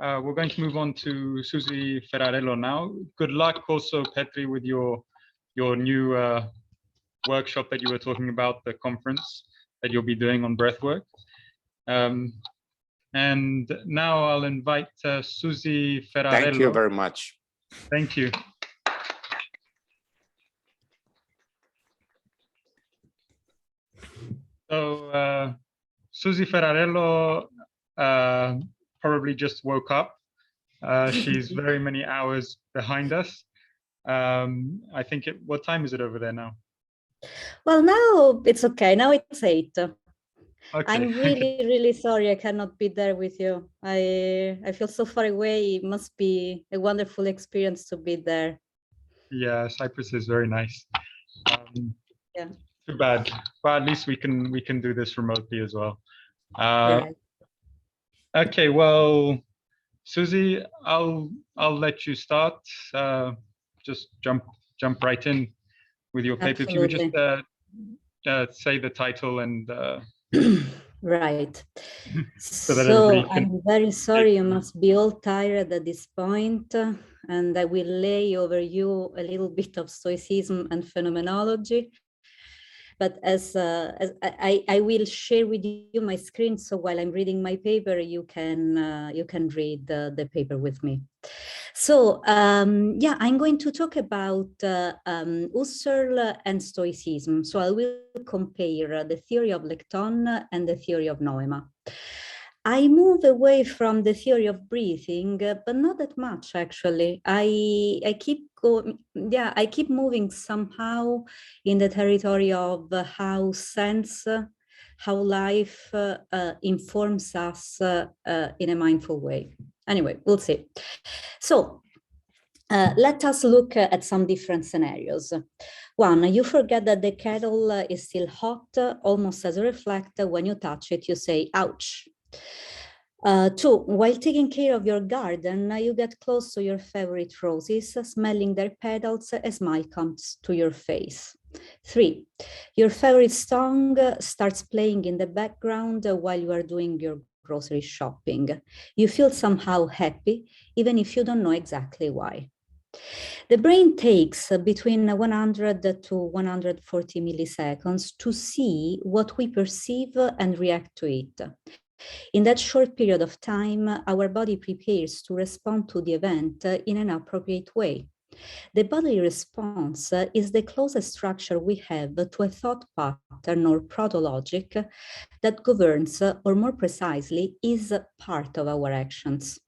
we're going to move on to Susi Ferrarello now. Good luck also, Petri, with your new workshop that you were talking about, the conference that you'll be doing on breathwork. And now I'll invite Susi Ferrarello. Thank you very much. Thank you. So Susi Ferrarello probably just woke up. She's very many hours behind us. I think what time is it over there now? Well, now it's okay. Now it's 8. Okay. I'm really sorry I cannot be there with you. I feel so far away. It must be a wonderful experience to be there. Yeah, Cyprus is very nice. Yeah. Too bad, but at least we can do this remotely as well. Right. Okay, well, Susi, I'll let you start. Just jump right in with your paper. Absolutely. If you would just say the title and right. so that So I'm very sorry you must be all tired at this point, and I will lay over you a little bit of Stoicism and phenomenology. But as I will share with you my screen, so while I'm reading my paper, you can read the paper with me. So yeah, I'm going to talk about Husserl and Stoicism. So I will compare the theory of lekton and the theory of noema. I move away from the theory of breathing, but not that much actually. I keep going, yeah, I keep moving somehow in the territory of how sense, how life informs us in a mindful way. Anyway, we'll see. So let us look at some different scenarios. 1, you forget that the kettle is still hot, almost as a reflect. When you touch it, you say, ouch. 2, while taking care of your garden, you get close to your favorite roses, smelling their petals, a smile comes to your face. 3, your favorite song starts playing in the background while you are doing your grocery shopping. You feel somehow happy, even if you don't know exactly why. The brain takes between 100 to 140 milliseconds to see what we perceive and react to it. In that short period of time, our body prepares to respond to the event in an appropriate way. The bodily response is the closest structure we have to a thought pattern or proto-logic that governs, or more precisely, is part of our actions.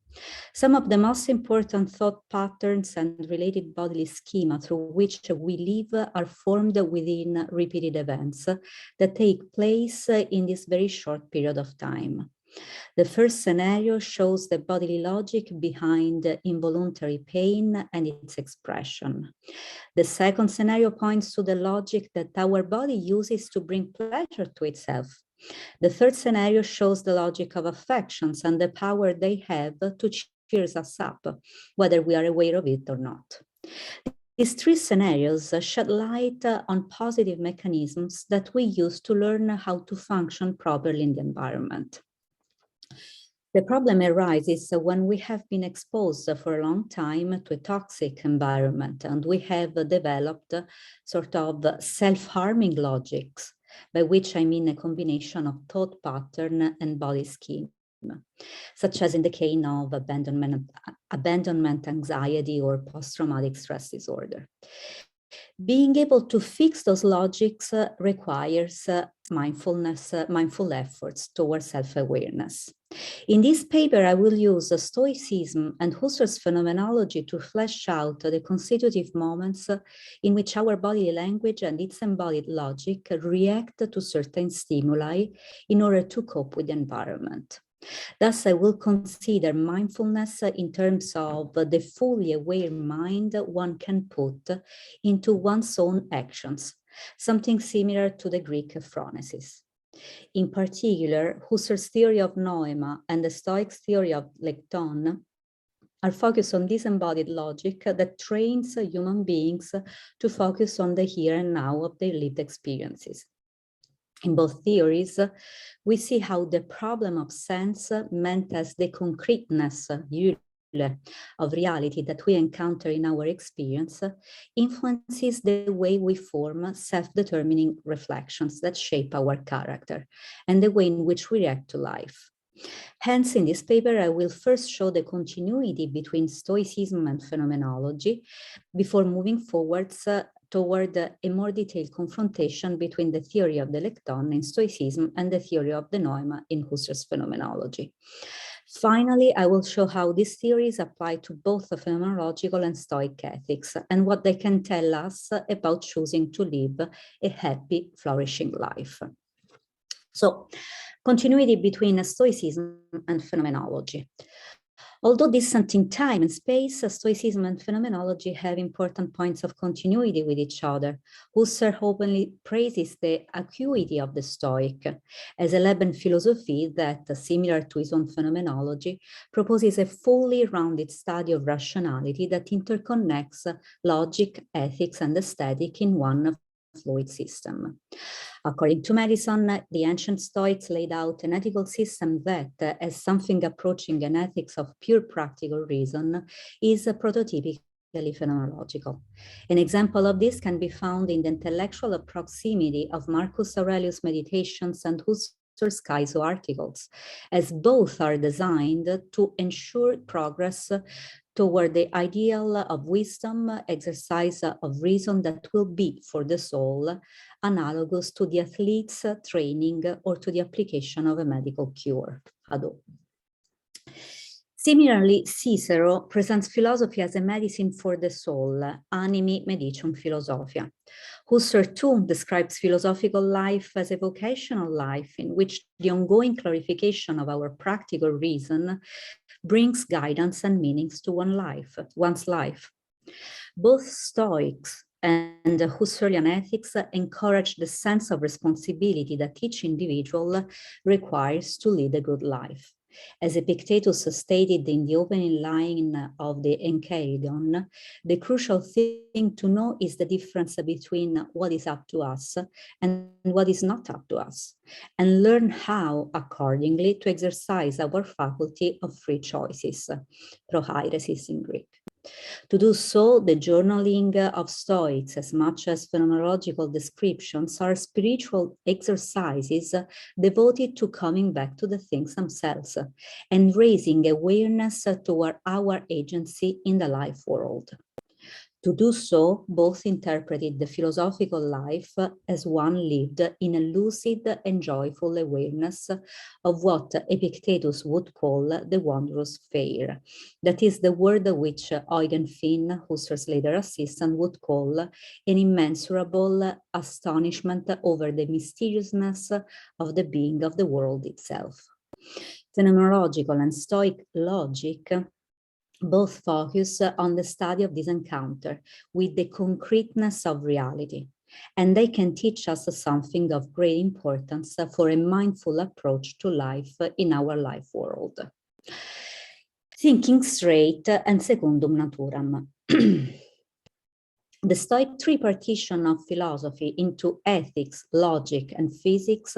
Some of the most important thought patterns and related bodily schema through which we live are formed within repeated events that take place in this very short period of time. The first scenario shows the bodily logic behind involuntary pain and its expression. The second scenario points to the logic that our body uses to bring pleasure to itself. The third scenario shows the logic of affections and the power they have to cheer us up, whether we are aware of it or not. These 3 scenarios shed light on positive mechanisms that we use to learn how to function properly in the environment. The problem arises when we have been exposed for a long time to a toxic environment and we have developed sort of self-harming logics, by which I mean a combination of thought pattern and body scheme, such as in the case of abandonment anxiety or post-traumatic stress disorder. Being able to fix those logics requires mindfulness, mindful efforts towards self-awareness. In this paper, I will use Stoicism and Husserl's phenomenology to flesh out the constitutive moments in which our bodily language and its embodied logic react to certain stimuli in order to cope with the environment. Thus, I will consider mindfulness in terms of the fully aware mind one can put into one's own actions, something similar to the Greek phronesis. In particular, Husserl's theory of noema and the Stoics' theory of lekton are focused on this embodied logic that trains human beings to focus on the here and now of their lived experiences. In both theories, we see how the problem of sense, meant as the concreteness, of reality that we encounter in our experience, influences the way we form self-determining reflections that shape our character and the way in which we react to life. Hence, in this paper, I will first show the continuity between Stoicism and phenomenology before moving forwards toward a more detailed confrontation between the theory of the lekton in Stoicism and the theory of the noema in Husserl's phenomenology. Finally, I will show how these theories apply to both the phenomenological and Stoic ethics and what they can tell us about choosing to live a happy, flourishing life. So, continuity between Stoicism and phenomenology. Although distant in time and space, Stoicism and phenomenology have important points of continuity with each other. Husserl openly praises the acuity of the Stoic as a Leben philosophy that, similar to his own phenomenology, proposes a fully rounded study of rationality that interconnects logic, ethics, and aesthetic in one fluid system. According to Madison, the ancient Stoics laid out an ethical system that, as something approaching an ethics of pure practical reason, is prototypically phenomenological. An example of this can be found in the intellectual proximity of Marcus Aurelius' Meditations and Husserl's Caeso articles, as both are designed to ensure progress toward the ideal of wisdom, exercise of reason that will be for the soul analogous to the athlete's training or to the application of a medical cure. Similarly, Cicero presents philosophy as a medicine for the soul, animi medicium philosophia. Husserl too describes philosophical life as a vocational life in which the ongoing clarification of our practical reason brings guidance and meanings to one's life. Both Stoics and Husserlian ethics encourage the sense of responsibility that each individual requires to lead a good life. As Epictetus stated in the opening line of the Enchiridion, the crucial thing to know is the difference between what is up to us and what is not up to us, and learn how, accordingly, to exercise our faculty of free choices, prohairesis in Greek. To do so, the journaling of Stoics, as much as phenomenological descriptions, are spiritual exercises devoted to coming back to the things themselves and raising awareness toward our agency in the life world. To do so, both interpreted the philosophical life as one lived in a lucid and joyful awareness of what Epictetus would call the wondrous fair. That is the word which Eugen Finn, Husserl's later assistant, would call an immeasurable astonishment over the mysteriousness of the being of the world itself. Phenomenological and Stoic logic both focus on the study of this encounter with the concreteness of reality, and they can teach us something of great importance for a mindful approach to life in our life world. Thinking straight and secundum naturam. The Stoic tripartition of philosophy into ethics, logic, and physics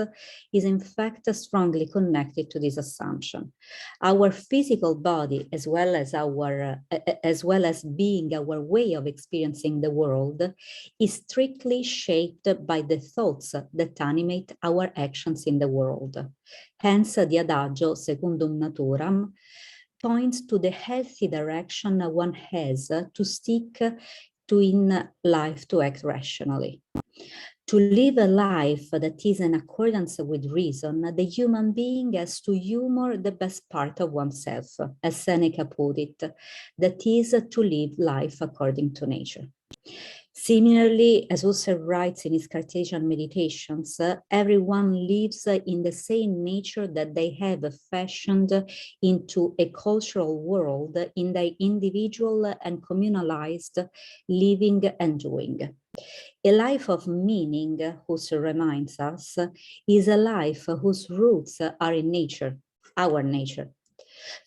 is in fact strongly connected to this assumption. Our physical body, as well as being our way of experiencing the world, is strictly shaped by the thoughts that animate our actions in the world. Hence, the adagio secundum naturam points to the healthy direction one has to stick to in life to act rationally. To live a life that is in accordance with reason, the human being has to humor the best part of oneself, as Seneca put it, that is to live life according to nature. Similarly, as Husserl writes in his Cartesian Meditations, everyone lives in the same nature that they have fashioned into a cultural world in their individual and communalized living and doing. A life of meaning, Husserl reminds us, is a life whose roots are in nature, our nature.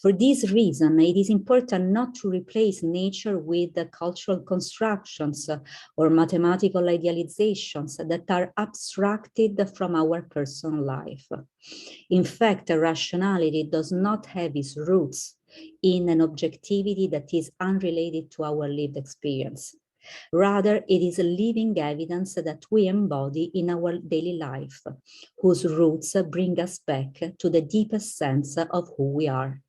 For this reason, it is important not to replace nature with the cultural constructions or mathematical idealizations that are abstracted from our personal life. In fact, rationality does not have its roots in an objectivity that is unrelated to our lived experience. Rather, it is a living evidence that we embody in our daily life, whose roots bring us back to the deepest sense of who we are.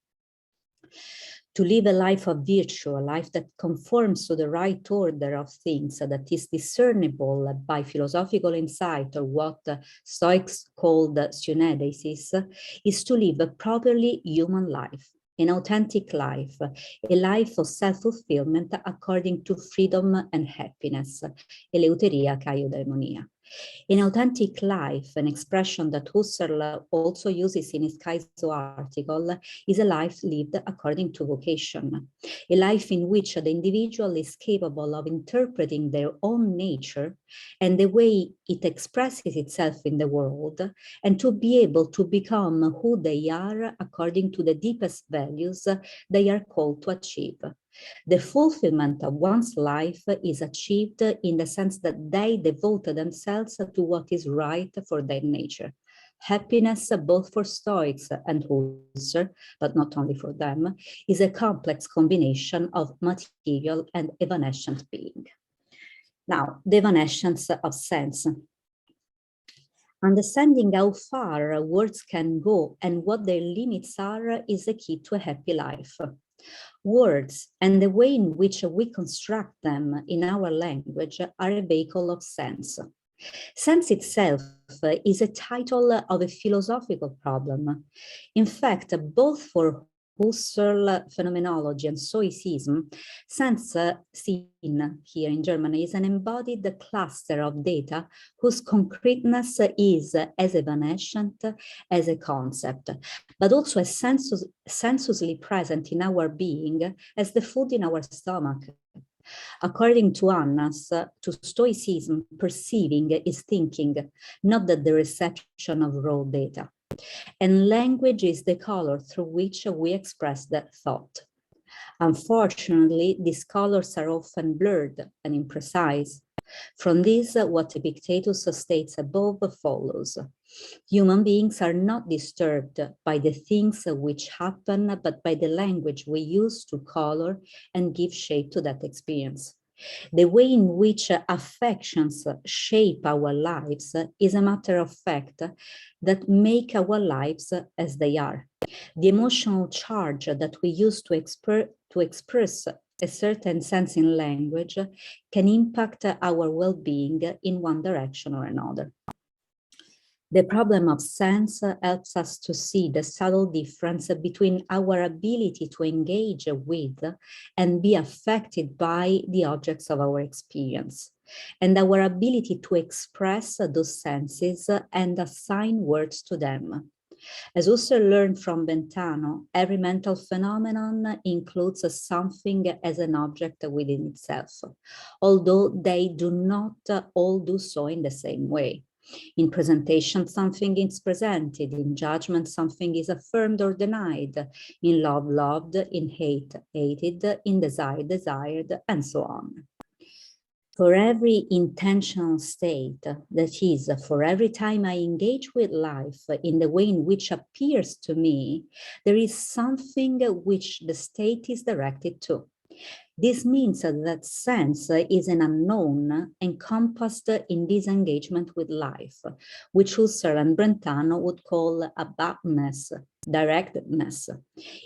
To live a life of virtue, a life that conforms to the right order of things, that is discernible by philosophical insight, or what Stoics called syneidesis, is to live a properly human life, an authentic life, a life of self-fulfillment according to freedom and happiness, eleuteria kai eudaimonia. An authentic life, an expression that Husserl also uses in his Kaiso article, is a life lived according to vocation, a life in which the individual is capable of interpreting their own nature and the way it expresses itself in the world, and to be able to become who they are according to the deepest values they are called to achieve. The fulfillment of one's life is achieved in the sense that they devote themselves to what is right for their nature. Happiness, both for Stoics and Husserl, but not only for them, is a complex combination of material and evanescent being. Now, the evanescence of sense. Understanding how far words can go and what their limits are is the key to a happy life. Words and the way in which we construct them in our language are a vehicle of sense. Sense itself is a title of a philosophical problem. In fact, both for Husserl phenomenology and Stoicism, sense, seen here in Germany, is an embodied cluster of data whose concreteness is as evanescent as a concept, but also as sensuously present in our being as the food in our stomach. According to Annas, to Stoicism, perceiving is thinking, not the reception of raw data. And language is the color through which we express that thought. Unfortunately, these colors are often blurred and imprecise. From this, what Epictetus states above follows. Human beings are not disturbed by the things which happen, but by the language we use to color and give shape to that experience. The way in which affections shape our lives is a matter of fact that make our lives as they are. The emotional charge that we use to express a certain sense in language can impact our well-being in one direction or another. The problem of sense helps us to see the subtle difference between our ability to engage with and be affected by the objects of our experience, and our ability to express those senses and assign words to them. As Husserl learned from Brentano, every mental phenomenon includes something as an object within itself, although they do not all do so in the same way. In presentation, something is presented. In judgment, something is affirmed or denied. In love, loved. In hate, hated. In desire, desired, and so on. For every intentional state, that is, for every time I engage with life in the way in which appears to me, there is something which the state is directed to. This means that sense is an unknown encompassed in this engagement with life, which Husserl and Brentano would call aboutness, directedness.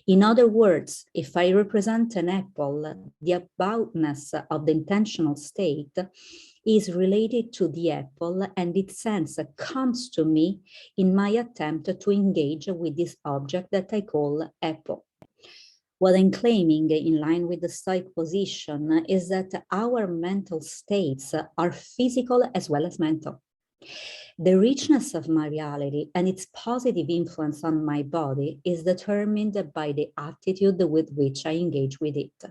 In other words, if I represent an apple, the aboutness of the intentional state is related to the apple, and its sense comes to me in my attempt to engage with this object that I call apple. What I'm claiming, in line with the Stoic position, is that our mental states are physical as well as mental. The richness of my reality and its positive influence on my body is determined by the attitude with which I engage with it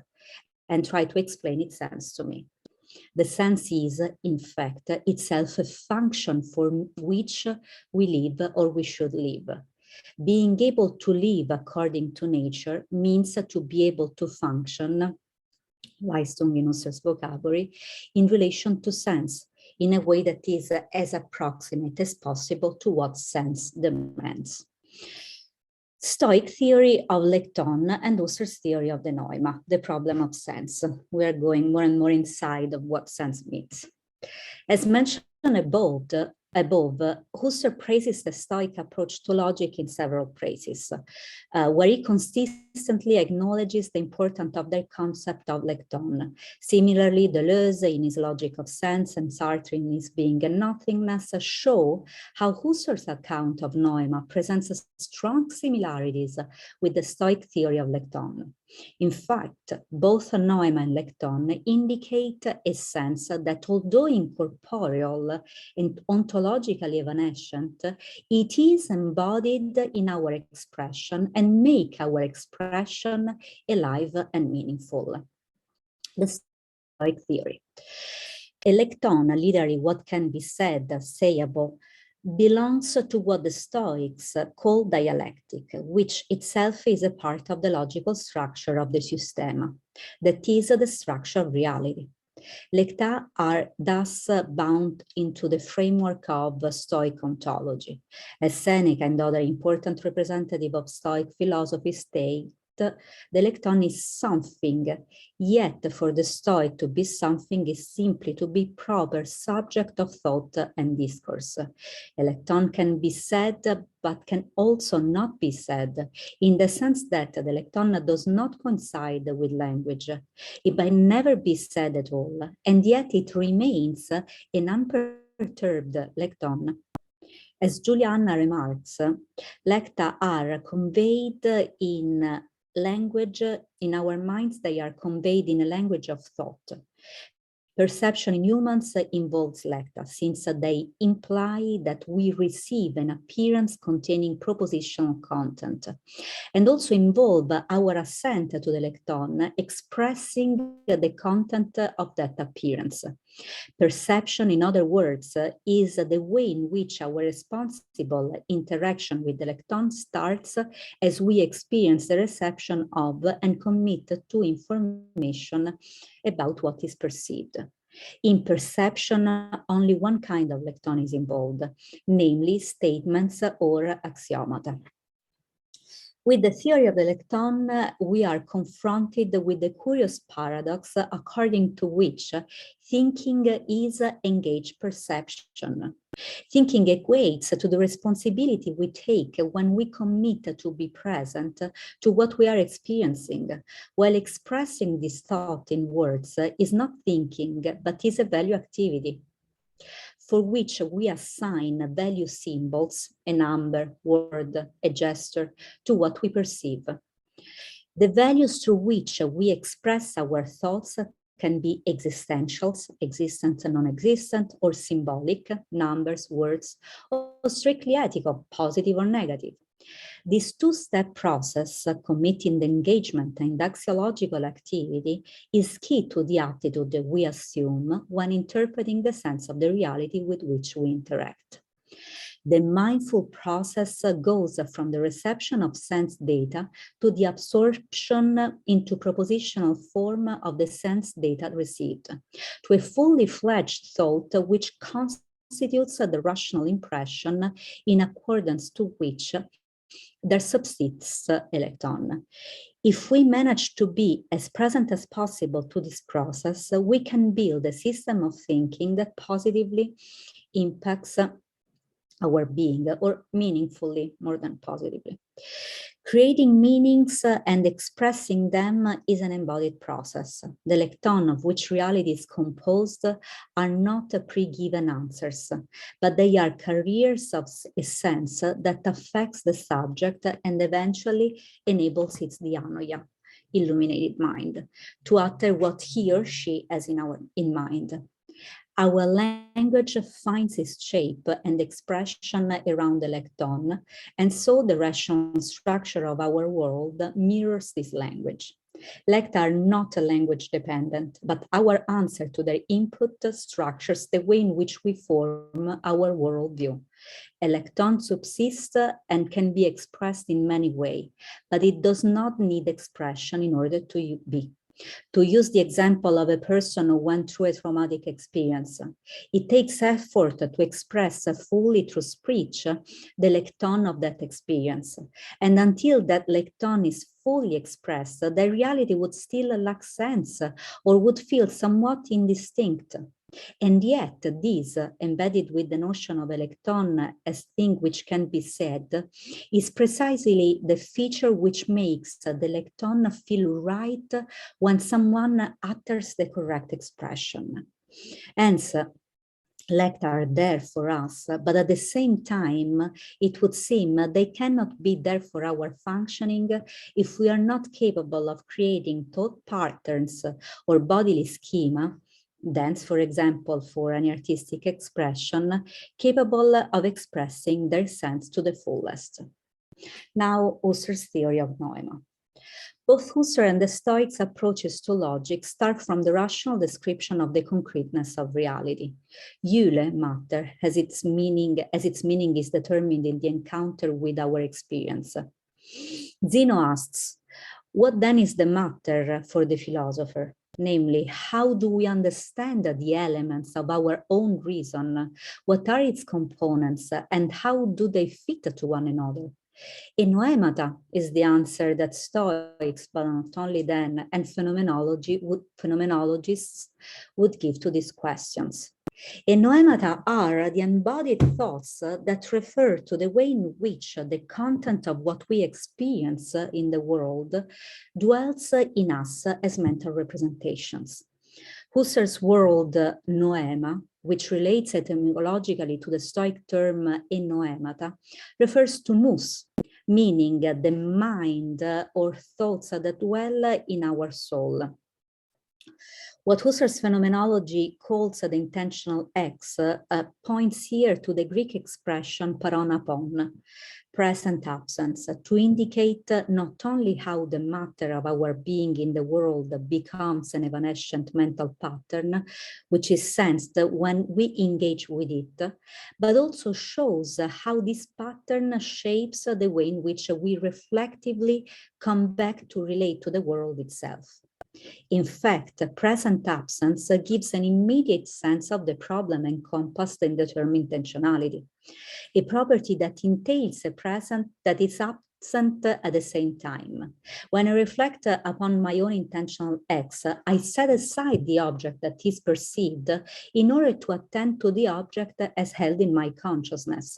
and try to explain its sense to me. The sense is, in fact, itself a function for which we live or we should live. Being able to live according to nature means to be able to function, Leistung in Husserl's vocabulary, in relation to sense, in a way that is as approximate as possible to what sense demands. Stoic theory of lekton and Husserl's theory of the noema, the problem of sense. We are going more and more inside of what sense means. As mentioned above, Husserl praises the Stoic approach to logic in several places, where he consistently acknowledges the importance of their concept of lekton. Similarly, Deleuze in his Logic of Sense and Sartre in his Being and Nothingness show how Husserl's account of noema presents strong similarities with the Stoic theory of lekton. In fact, both noema and lekton indicate a sense that, although incorporeal and ontologically evanescent, it is embodied in our expression and make our expression alive and meaningful. The Stoic theory. A lekton, literally what can be said, sayable, belongs to what the Stoics call dialectic, which itself is a part of the logical structure of the systema, that is the structure of reality. Lecta are thus bound into the framework of Stoic ontology. As Seneca and other important representatives of Stoic philosophy state, the lekton is something, yet for the Stoic to be something is simply to be proper subject of thought and discourse. A lekton can be said, but can also not be said, in the sense that the lekton does not coincide with language. It might never be said at all, and yet it remains an unperturbed lekton. As Juliana remarks, lecta are conveyed in language, in our minds, they are conveyed in a language of thought. Perception in humans involves lecta, since they imply that we receive an appearance containing propositional content, and also involve our assent to the lekton, expressing the content of that appearance. Perception, in other words, is the way in which our responsible interaction with the lekton starts as we experience the reception of and commit to information about what is perceived. In perception, only one kind of lekton is involved, namely statements or axiomata. With the theory of the lekton, we are confronted with the curious paradox according to which thinking is engaged perception. Thinking equates to the responsibility we take when we commit to be present to what we are experiencing, while expressing this thought in words is not thinking, but is a value activity, for which we assign value symbols, a number, word, a gesture, to what we perceive. The values through which we express our thoughts can be existentials, existent and non-existent, or symbolic, numbers, words, or strictly ethical, positive or negative. This two-step process, committing the engagement and axiological activity, is key to the attitude that we assume when interpreting the sense of the reality with which we interact. The mindful process goes from the reception of sense data to the absorption into propositional form of the sense data received, to a fully fledged thought which constitutes the rational impression in accordance to which there subsists a lekton. If we manage to be as present as possible to this process, we can build a system of thinking that positively impacts our being, or meaningfully more than positively. Creating meanings and expressing them is an embodied process. The lekton of which reality is composed are not pre-given answers, but they are carriers of a sense that affects the subject and eventually enables its dianoia, illuminated mind, to utter what he or she has in mind. Our language finds its shape and expression around the lekton, and so the rational structure of our world mirrors this language. Lecta are not language dependent, but our answer to their input structures the way in which we form our worldview. A lekton subsists and can be expressed in many ways, but it does not need expression in order to be. To use the example of a person who went through a traumatic experience, it takes effort to express fully through speech the lekton of that experience. And until that lekton is fully expressed, the reality would still lack sense or would feel somewhat indistinct. And yet this, embedded with the notion of a lekton as thing which can be said, is precisely the feature which makes the lekton feel right when someone utters the correct expression. Hence, lects are there for us, but at the same time, it would seem they cannot be there for our functioning if we are not capable of creating thought patterns or bodily schema, dance, for example, for an artistic expression, capable of expressing their sense to the fullest. Now, Husserl's theory of noema. Both Husserl and the Stoics' approaches to logic start from the rational description of the concreteness of reality. Eule, matter, as its meaning is determined in the encounter with our experience. Zeno asks, what then is the matter for the philosopher? Namely, how do we understand the elements of our own reason? What are its components and how do they fit to one another? In noemata is the answer that Stoics, but not only then, and phenomenologists would give to these questions. In noemata are the embodied thoughts that refer to the way in which the content of what we experience in the world dwells in us as mental representations. Husserl's word noema, which relates etymologically to the Stoic term in noemata, refers to nous, meaning the mind or thoughts that dwell in our soul. What Husserl's phenomenology calls the intentional X points here to the Greek expression paron apon, present absence, to indicate not only how the matter of our being in the world becomes an evanescent mental pattern, which is sensed when we engage with it, but also shows how this pattern shapes the way in which we reflectively come back to relate to the world itself. In fact, present absence gives an immediate sense of the problem encompassed in the term intentionality, a property that entails a present that is absent at the same time. When I reflect upon my own intentional X, I set aside the object that is perceived in order to attend to the object as held in my consciousness,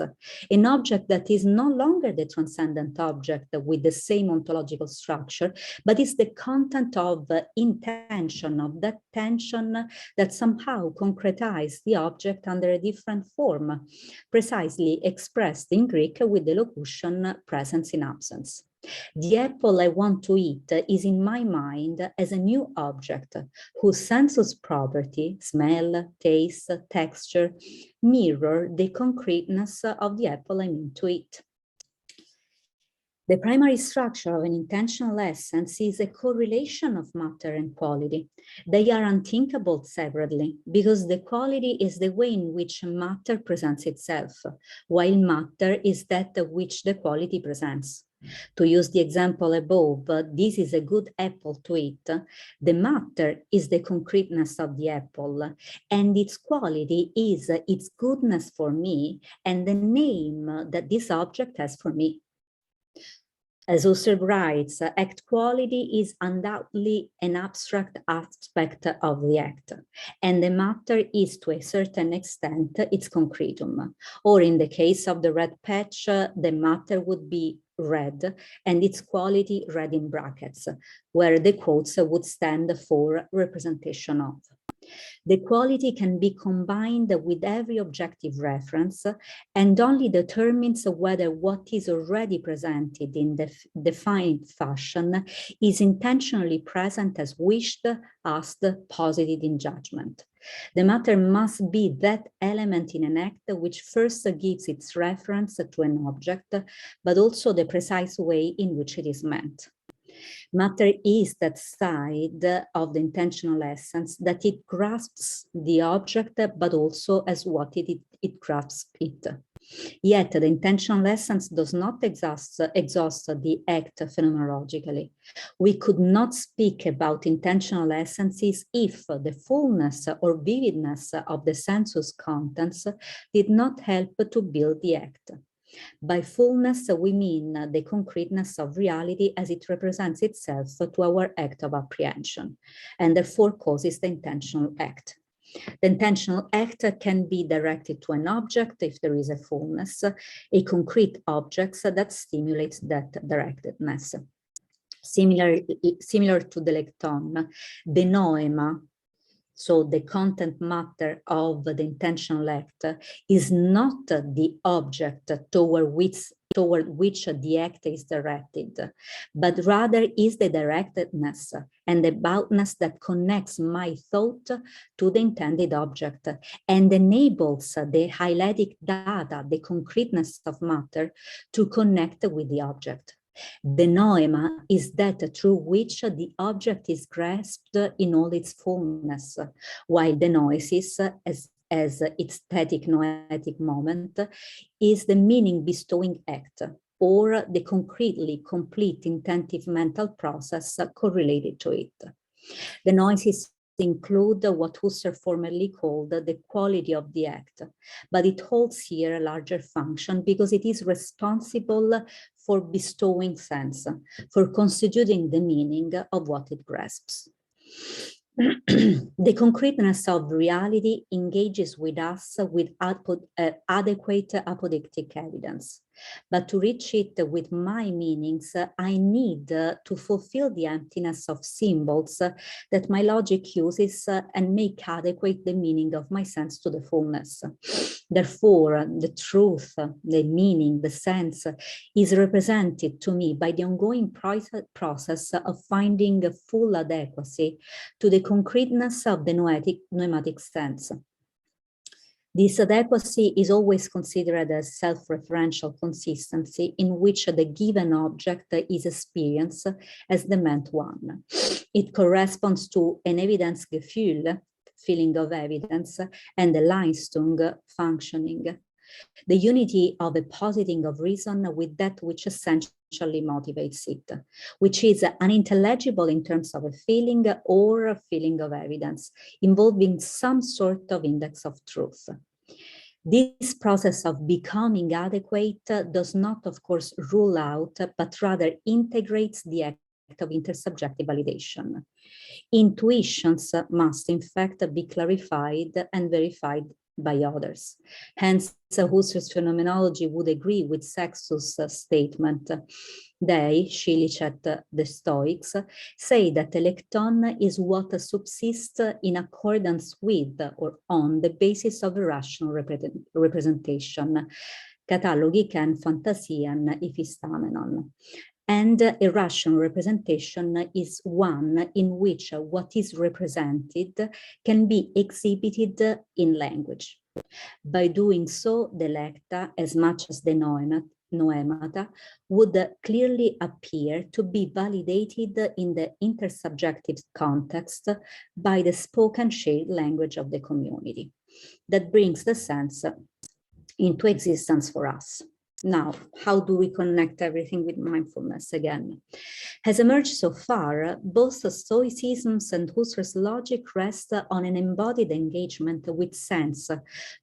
an object that is no longer the transcendent object with the same ontological structure, but is the content of intention, of that tension that somehow concretizes the object under a different form, precisely expressed in Greek with the locution presence in absence. The apple I want to eat is in my mind as a new object whose sensuous property, smell, taste, texture, mirror the concreteness of the apple I mean to eat. The primary structure of an intentional essence is a correlation of matter and quality. They are unthinkable separately because the quality is the way in which matter presents itself, while matter is that which the quality presents. To use the example above, this is a good apple to eat. The matter is the concreteness of the apple, and its quality is its goodness for me and the name that this object has for me. As Husserl writes, act quality is undoubtedly an abstract aspect of the act, and the matter is to a certain extent its concretum. Or in the case of the red patch, the matter would be red and its quality red in brackets, where the quotes would stand for representation of. The quality can be combined with every objective reference and only determines whether what is already presented in the defined fashion is intentionally present as wished, asked, posited in judgment. The matter must be that element in an act which first gives its reference to an object, but also the precise way in which it is meant. Matter is that side of the intentional essence that it grasps the object, but also as what it grasps it. Yet the intentional essence does not exhaust the act phenomenologically. We could not speak about intentional essences if the fullness or vividness of the sensuous contents did not help to build the act. By fullness, we mean the concreteness of reality as it represents itself to our act of apprehension, and therefore causes the intentional act. The intentional act can be directed to an object if there is a fullness, a concrete object that stimulates that directedness. Similar to the lekton, the noema, so the content matter of the intentional act, is not the object toward which the act is directed, but rather is the directedness and the aboutness that connects my thought to the intended object and enables the hyletic data, the concreteness of matter, to connect with the object. The noema is that through which the object is grasped in all its fullness, while the noesis, as its static noetic moment, is the meaning bestowing act, or the concretely complete intentive mental process correlated to it. The noesis include what Husserl formerly called the quality of the act, but it holds here a larger function because it is responsible for bestowing sense, for constituting the meaning of what it grasps. The concreteness of reality engages with us with adequate apodictic evidence. But to reach it with my meanings, I need to fulfill the emptiness of symbols that my logic uses and make adequate the meaning of my sense to the fullness. Therefore, the truth, the meaning, the sense is represented to me by the ongoing process of finding a full adequacy to the concreteness of the noematic sense. This adequacy is always considered as self-referential consistency in which the given object is experienced as the meant one. It corresponds to an Evidenzgefühl, feeling of evidence, and the Leistung, functioning. The unity of a positing of reason with that which essentially motivates it, which is unintelligible in terms of a feeling or a feeling of evidence, involving some sort of index of truth. This process of becoming adequate does not, of course, rule out, but rather integrates the act of intersubjective validation. Intuitions must, in fact, be clarified and verified by others. Hence, Husserl's phenomenology would agree with Sextus' statement. They, Schilicet, the Stoics, say that the lekton is what subsists in accordance with or on the basis of a rational representation, katalogiken fantasian iphistamenon. And a rational representation is one in which what is represented can be exhibited in language. By doing so, the lecta, as much as the noemata, would clearly appear to be validated in the intersubjective context by the spoken shared language of the community. That brings the sense into existence for us. Now, how do we connect everything with mindfulness again? Has emerged so far, both Stoicism and Husserl's logic rest on an embodied engagement with sense,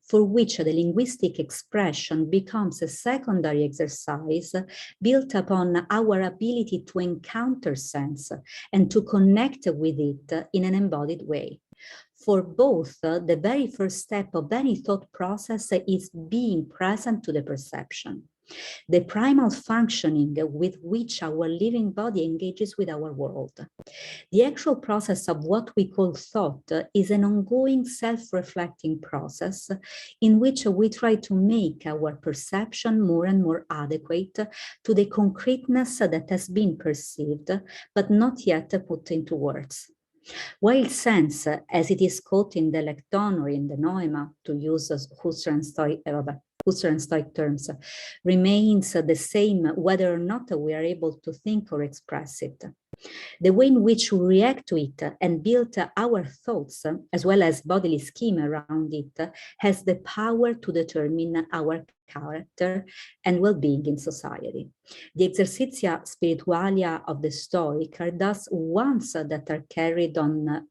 for which the linguistic expression becomes a secondary exercise built upon our ability to encounter sense and to connect with it in an embodied way. For both, the very first step of any thought process is being present to the perception, the primal functioning with which our living body engages with our world. The actual process of what we call thought is an ongoing self-reflecting process in which we try to make our perception more and more adequate to the concreteness that has been perceived, but not yet put into words. While sense, as it is called in the lekton or in the noema, to use Husserl and Stoic terms, remains the same whether or not we are able to think or express it. The way in which we react to it and build our thoughts, as well as bodily scheme around it, has the power to determine our character and well-being in society. The exercitia spiritualia of the Stoic are thus ones that are carried on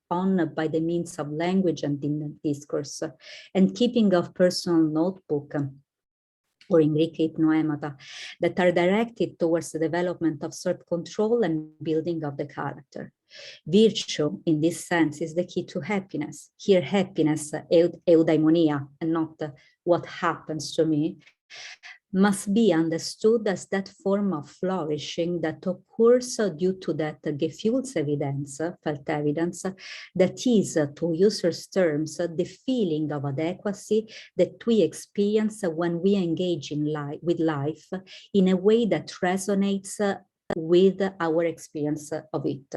by the means of language and in discourse, and keeping of personal notebook, or in Greek, noema, that are directed towards the development of self-control and building of the character. Virtue, in this sense, is the key to happiness. Here, happiness, eudaimonia, and not what happens to me, must be understood as that form of flourishing that occurs due to that Gefühlsevidenz, felt evidence, that is, to Husserl's terms, the feeling of adequacy that we experience when we engage with life in a way that resonates with our experience of it.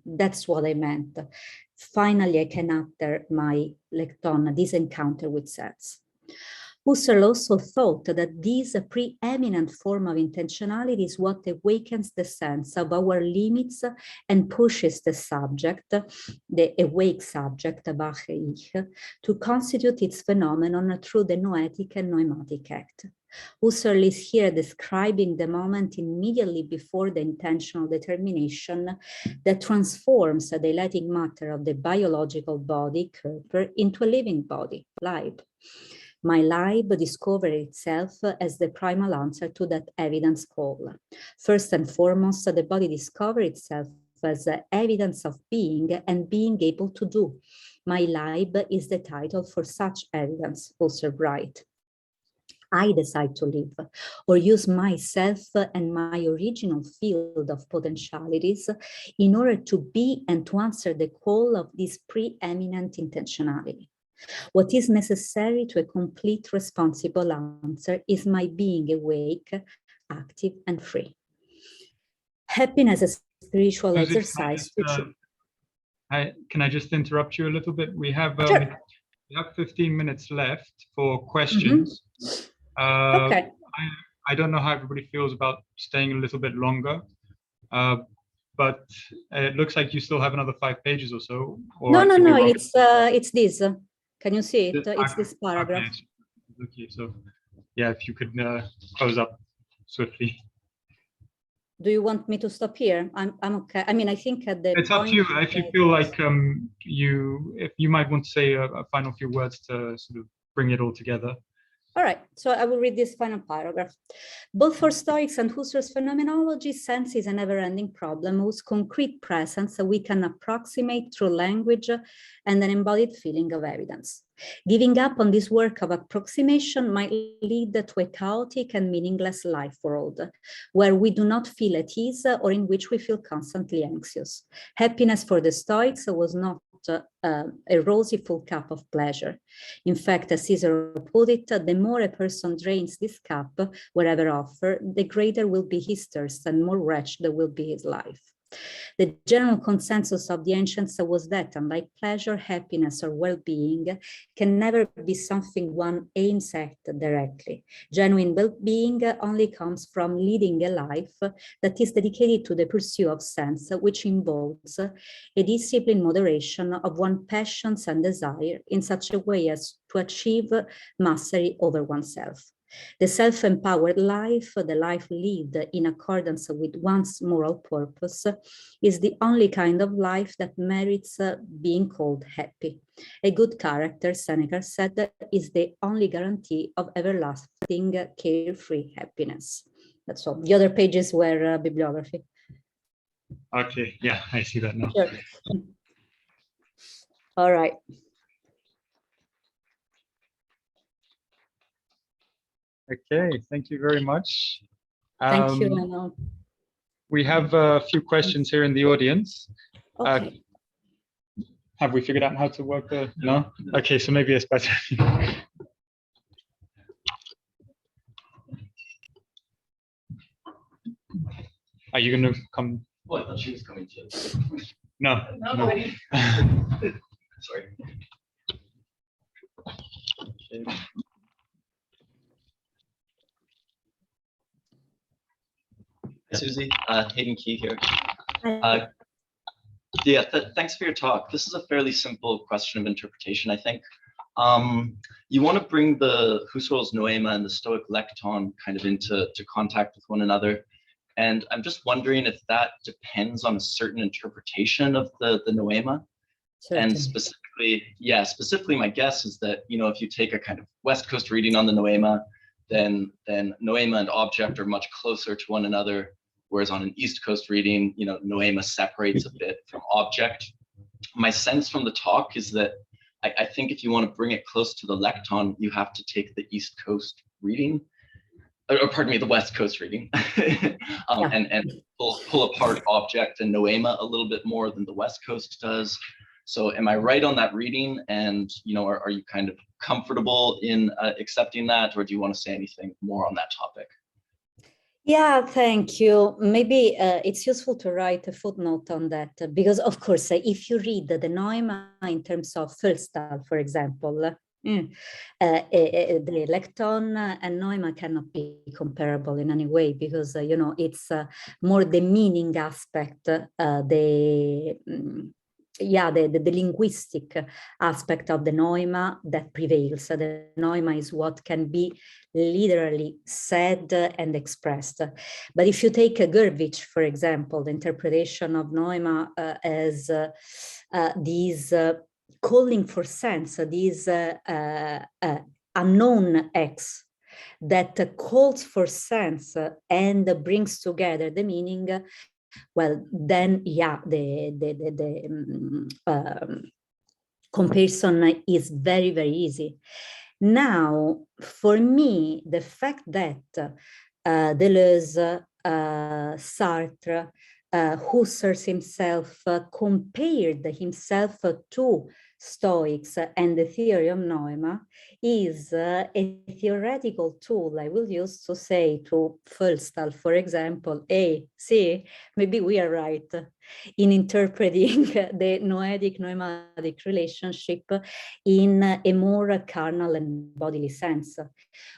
That's what I meant. Finally, I can utter my lekton, this encounter with selves. Husserl also thought that this preeminent form of intentionality is what awakens the sense of our limits and pushes the subject, the awake subject, Wach-Ich, to constitute its phenomenon through the noetic and noematic act. Husserl is here describing the moment immediately before the intentional determination that transforms the dilating matter of the biological body, Körper, into a living body, Leib. My life discovered itself as the primal answer to that evidence call. First and foremost, the body discovered itself as evidence of being and being able to do. My life is the title for such evidence, Husserl writes. I decide to live or use myself and my original field of potentialities in order to be and to answer the call of this preeminent intentionality. What is necessary to a complete responsible answer is my being awake, active, and free. Happiness is a spiritual exercise. Can I just interrupt you a little bit? We have Sure. we have 15 minutes left for questions. Okay. I don't know how everybody feels about staying a little bit longer, but it looks like you still have another 5 pages or so. Or No, it's this. Can you see it? It's this paragraph. Okay, so yeah, if you could close up swiftly. Do you want me to stop here? I'm okay. I mean, I think at the it's up to you. If you feel like if you might want to say a final few words to sort of bring it all together. All right, so I will read this final paragraph. Both for Stoics and Husserl's phenomenology, sense is a never-ending problem whose concrete presence we can approximate through language and an embodied feeling of evidence. Giving up on this work of approximation might lead to a chaotic and meaningless life world, where we do not feel at ease or in which we feel constantly anxious. Happiness for the Stoics was not a rosy full cup of pleasure. In fact, as Cicero put it, the more a person drains this cup, wherever offered, the greater will be his thirst and more wretched will be his life. The general consensus of the ancients was that, unlike pleasure, happiness, or well-being, can never be something one aims at directly. Genuine well-being only comes from leading a life that is dedicated to the pursuit of sense, which involves a disciplined moderation of one's passions and desire in such a way as to achieve mastery over oneself. The self-empowered life, the life lived in accordance with one's moral purpose, is the only kind of life that merits being called happy. A good character, Seneca said, is the only guarantee of everlasting, carefree happiness. That's all. The other pages were bibliography. Okay, yeah, I see that now. Sure. All right. Okay, thank you very much. Thank you, Anna. We have a few questions here in the audience. Okay. Have we figured out how to work the, no? Okay, so maybe it's better. Are you going to come? Oh, I thought she was coming too. No. No. Sorry. Okay. Susie, Hayden Key here. Yeah, thanks for your talk. This is a fairly simple question of interpretation, I think. You want to bring the Husserl's noema and the Stoic lekton kind of into contact with one another. And I'm just wondering if that depends on a certain interpretation of the noema. Certainly. And specifically, my guess is that, if you take a kind of West Coast reading on the noema, then noema and object are much closer to one another. Whereas on an East Coast reading, noema separates a bit from object. My sense from the talk is that I think if you want to bring it close to the lekton, you have to take the East Coast reading, or pardon me, the West Coast reading, and pull apart object and noema a little bit more than the West Coast does. So am I right on that reading? And, are you kind of comfortable in accepting that, or do you want to say anything more on that topic? Yeah, thank you. Maybe it's useful to write a footnote on that, because of course, if you read the noema in terms of Husserl, for example, the lekton and noema cannot be comparable in any way, because it's more the meaning aspect, the linguistic aspect of the noema that prevails. The noema is what can be literally said and expressed. But if you take Gurvich, for example, the interpretation of noema as these calling for sense, these unknown acts that calls for sense and brings together the meaning, well, then, the comparison is very, very easy. Now, for me, the fact that Deleuze, Sartre, Husserl himself compared himself to Stoics and the theory of noema is a theoretical tool I will use to say to Husserl, for example, hey, see, maybe we are right in interpreting the noetic relationship in a more carnal and bodily sense,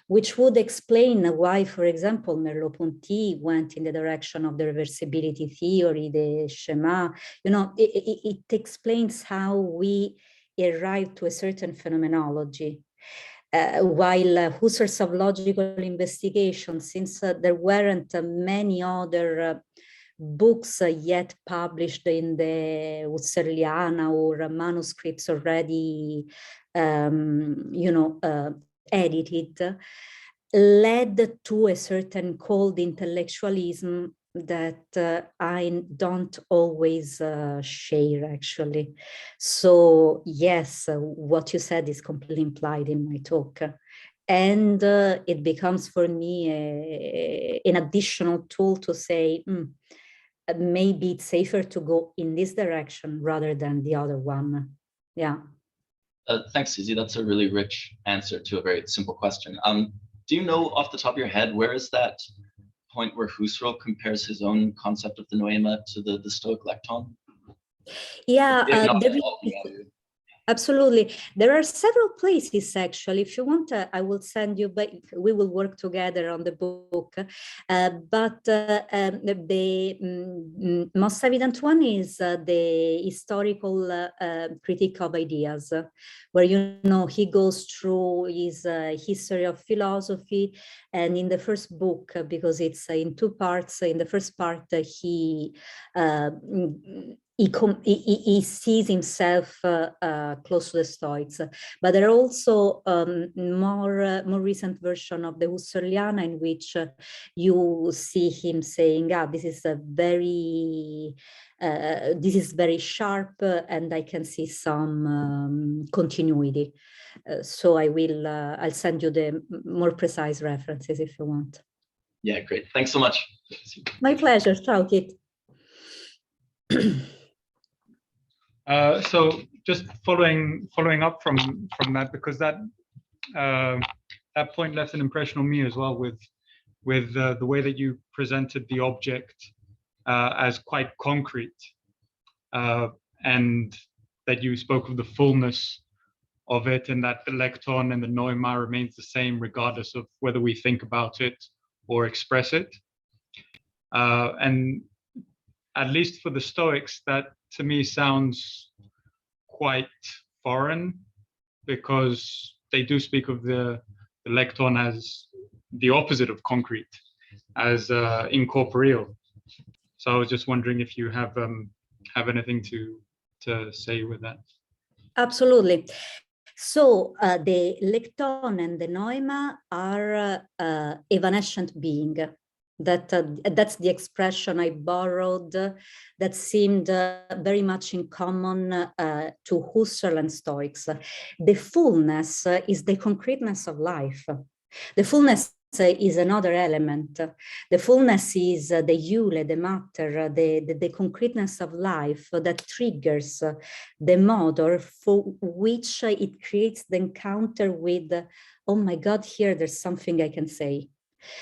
which would explain why, for example, Merleau-Ponty went in the direction of the reversibility theory, the schema. It explains how we arrive to a certain phenomenology. While Husserl's of logical investigation, since there weren't many other books yet published in the Husserliana or manuscripts already, edited, led to a certain cold intellectualism that I don't always share, actually. So yes, what you said is completely implied in my talk. And it becomes for me an additional tool to say, maybe it's safer to go in this direction rather than the other one. Yeah. Thanks, Susie. That's a really rich answer to a very simple question. Do you know off the top of your head, where is that point where Husserl compares his own concept of the noema to the Stoic lekton? Yeah, absolutely. There are several places, actually. If you want, I will send you, but we will work together on the book. But the most evident one is the historical critique of ideas, where, he goes through his history of philosophy. And in the first book, because it's in two parts, in the first part, he sees himself close to the Stoics, but there are also more recent version of the Husserliana in which you see him saying, this is very sharp, and I can see some continuity. So I'll send you the more precise references if you want. Yeah, great. Thanks so much. My pleasure. Ciao, Kit. So just following up from that, because that point left an impression on me as well, with the way that you presented the object as quite concrete, and that you spoke of the fullness of it, and that the lekton and the noema remains the same regardless of whether we think about it or express it. And at least for the Stoics, that to me sounds quite foreign, because they do speak of the lekton as the opposite of concrete, as incorporeal. So I was just wondering if you have anything to say with that. Absolutely. So the lekton and the noema are evanescent being. That's the expression I borrowed that seemed very much in common to Husserl and Stoics. The fullness is the concreteness of life. The fullness is another element. The fullness is the eule, the matter, the concreteness of life that triggers the motor for which it creates the encounter with, oh my God, here there's something I can say.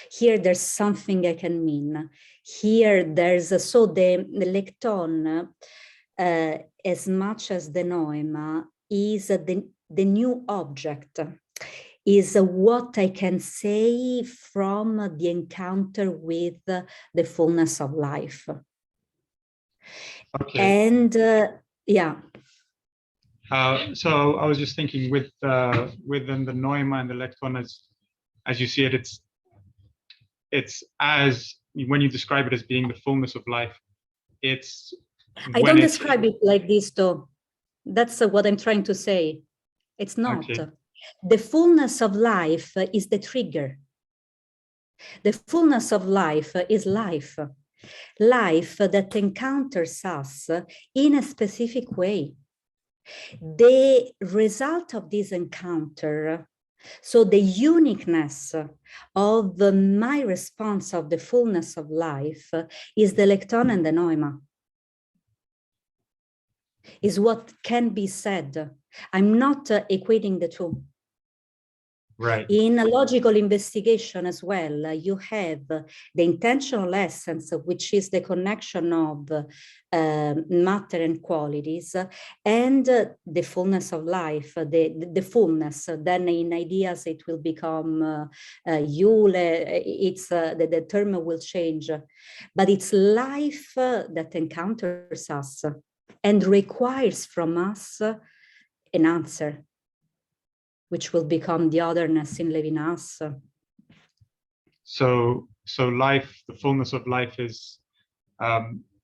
Here there's something I can mean. Here there's, so the lekton, as much as the noema, is the new object, is what I can say from the encounter with the fullness of life. Okay. And yeah. So I was just thinking within the noema and the lekton, as you see it, it's as when you describe it as being the fullness of life, it's I don't describe it like this though. That's what I'm trying to say. It's not. Okay. The fullness of life is the trigger. The fullness of life is life. Life that encounters us in a specific way. The result of this encounter, so the uniqueness of my response of the fullness of life, is the lekton and the noema. Is what can be said. I'm not equating the two. Right. In a logical investigation as well, you have the intentional essence, which is the connection of matter and qualities, and the fullness of life, the fullness. Then in ideas, it will become eule, the term will change, but it's life that encounters us and requires from us an answer, which will become the otherness in Levinas. So life, the fullness of life is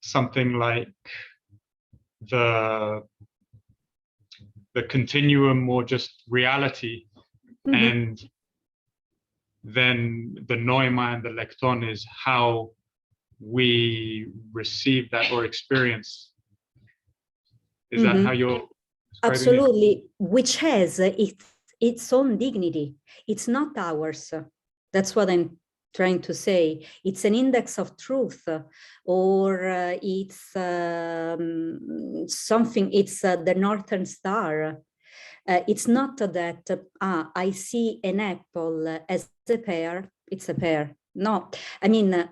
something like the continuum or just reality. Mm-hmm. And then the noema and the lekton is how we receive that or experience. Is mm-hmm. that how you're absolutely it? Which has its own dignity. It's not ours. That's what I'm trying to say. It's an index of truth, or it's something, it's the Northern Star. It's not that I see an apple as a pear, it's a pear. No, I mean,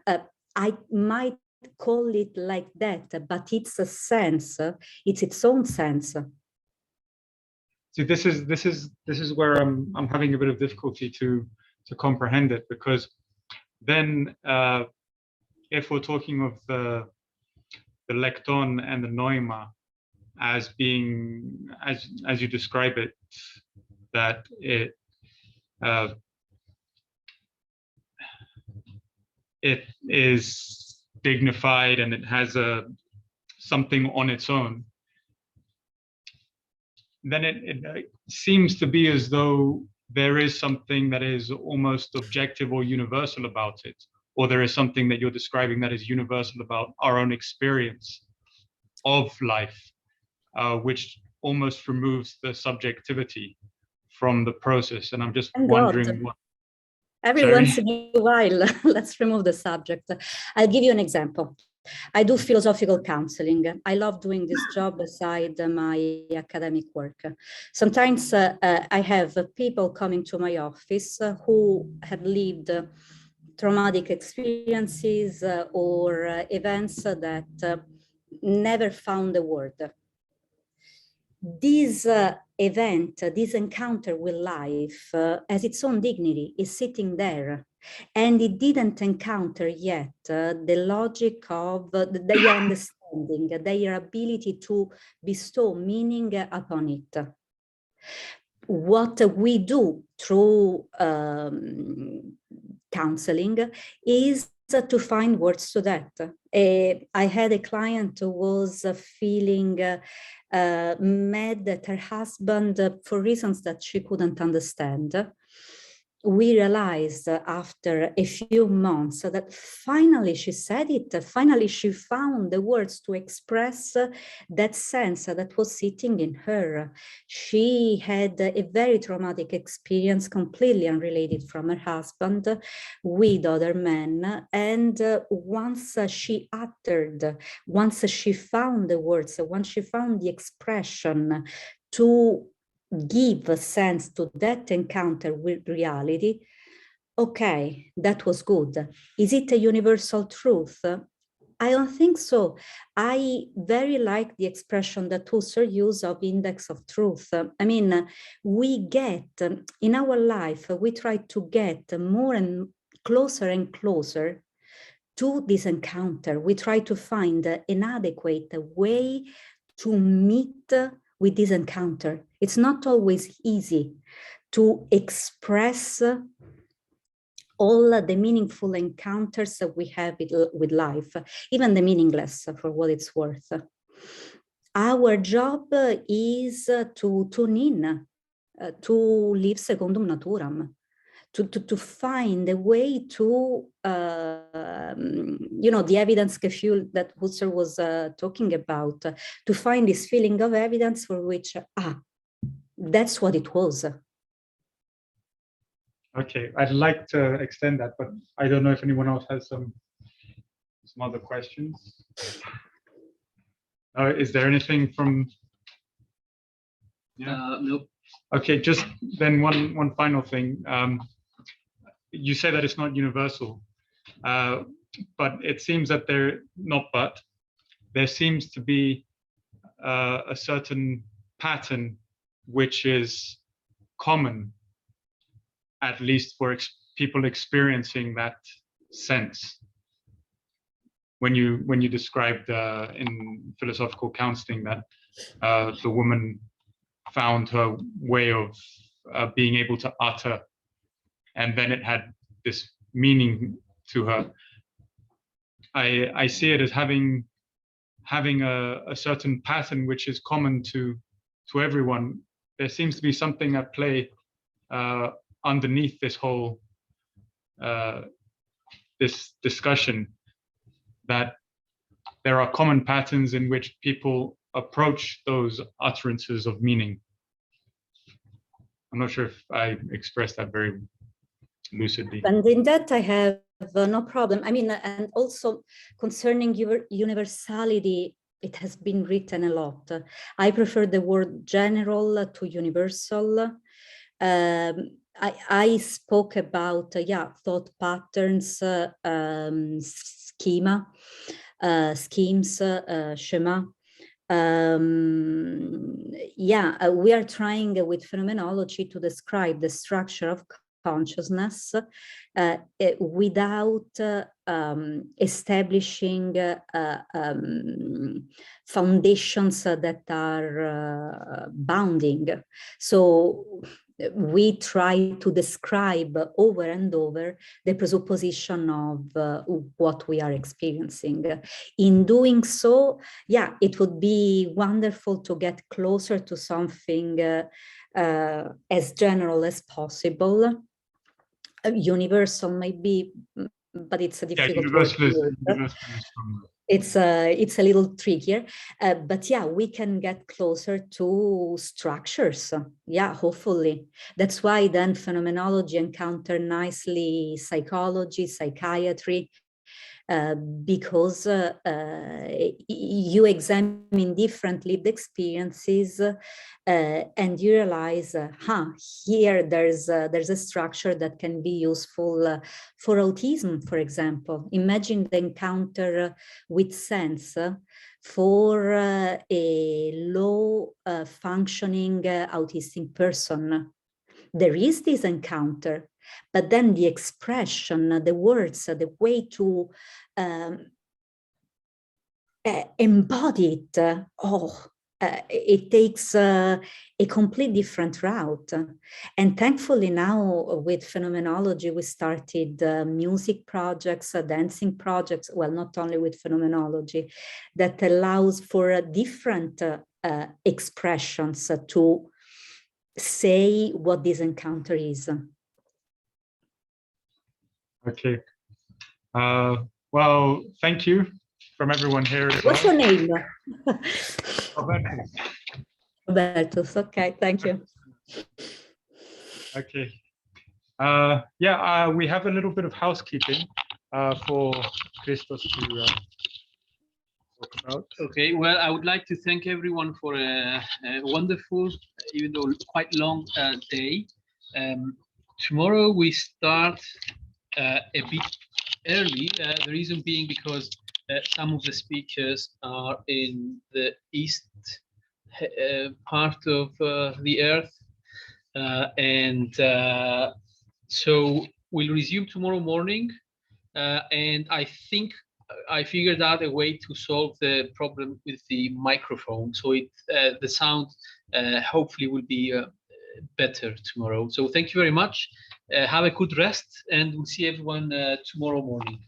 I might call it like that, but it's a sense, it's its own sense. See, this is where I'm having a bit of difficulty to comprehend it, because then if we're talking of the lekton and the noema as being as you describe it, that it is dignified and it has something on its own, then it seems to be as though there is something that is almost objective or universal about it, or there is something that you're describing that is universal about our own experience of life, which almost removes the subjectivity from the process. And I'm just wondering what... Every once in a while, let's remove the subject. I'll give you an example. I do philosophical counseling. I love doing this job beside my academic work. Sometimes I have people coming to my office who have lived traumatic experiences or events that never found a word. this event, this encounter with life has its own dignity, is sitting there. And it didn't encounter yet the logic of their understanding, their ability to bestow meaning upon it. What we do through counseling is to find words to that. I had a client who was feeling mad at her husband for reasons that she couldn't understand. We realized after a few months that finally she said it, finally she found the words to express that sense that was sitting in her. She had a very traumatic experience, completely unrelated from her husband, with other men. And once she uttered, once she found the words, once she found the expression to give a sense to that encounter with reality, okay, that was good. Is it a universal truth? I don't think so. I very like the expression that Husserl used of index of truth. I mean, we get, in our life, we try to get more and closer to this encounter. We try to find an adequate way to meet with this encounter. It's not always easy to express all the meaningful encounters that we have with life, even the meaningless, for what it's worth. Our job is to tune in, to live secundum naturam, to find a way to, the evidence gefühl that Husserl was talking about, to find this feeling of evidence for which, that's what it was. Okay, I'd like to extend that, but I don't know if anyone else has some other questions. Is there anything from? Yeah. Nope. Okay, just then one final thing. You say that it's not universal, but it seems that there seems to be a certain pattern which is common, at least for people experiencing that sense. When you described in philosophical counseling that the woman found her way of being able to utter, and then it had this meaning to her. I see it as having a certain pattern which is common to everyone. There seems to be something at play underneath this whole this discussion, that there are common patterns in which people approach those utterances of meaning. I'm not sure if I expressed that very lucidly. And in that I have no problem. I mean, and also concerning universality, it has been written a lot. I prefer the word general to universal. I spoke about, thought patterns, schemes, schema. We are trying with phenomenology to describe the structure of consciousness without establishing foundations that are bounding. So we try to describe over and over the presupposition of what we are experiencing. In doing so, it would be wonderful to get closer to something as general as possible. Universal maybe, but it's a difficult word. It's a little trickier, but we can get closer to structures. Hopefully. That's why then phenomenology encounter nicely psychology, psychiatry, because you examine different lived experiences and you realize, here there's a structure that can be useful for autism, for example. Imagine the encounter with sense for a low functioning autistic person. There is this encounter, but then the expression, the words, the way to embody it, it takes a complete different route. And thankfully now with phenomenology, we started music projects, dancing projects, well, not only with phenomenology, that allows for different expressions to say what this encounter is. Okay. Well, thank you from everyone here as well. What's your name? Roberto. Robertus, okay, thank you. Okay. We have a little bit of housekeeping for Christos to talk about. Okay, well, I would like to thank everyone for a wonderful, even though quite long day. Tomorrow we start a bit early, the reason being because some of the speakers are in the east part of the earth, so we'll resume tomorrow morning, and I think I figured out a way to solve the problem with the microphone, so the sound hopefully will be better tomorrow. So thank you very much. Have a good rest, and we'll see everyone tomorrow morning.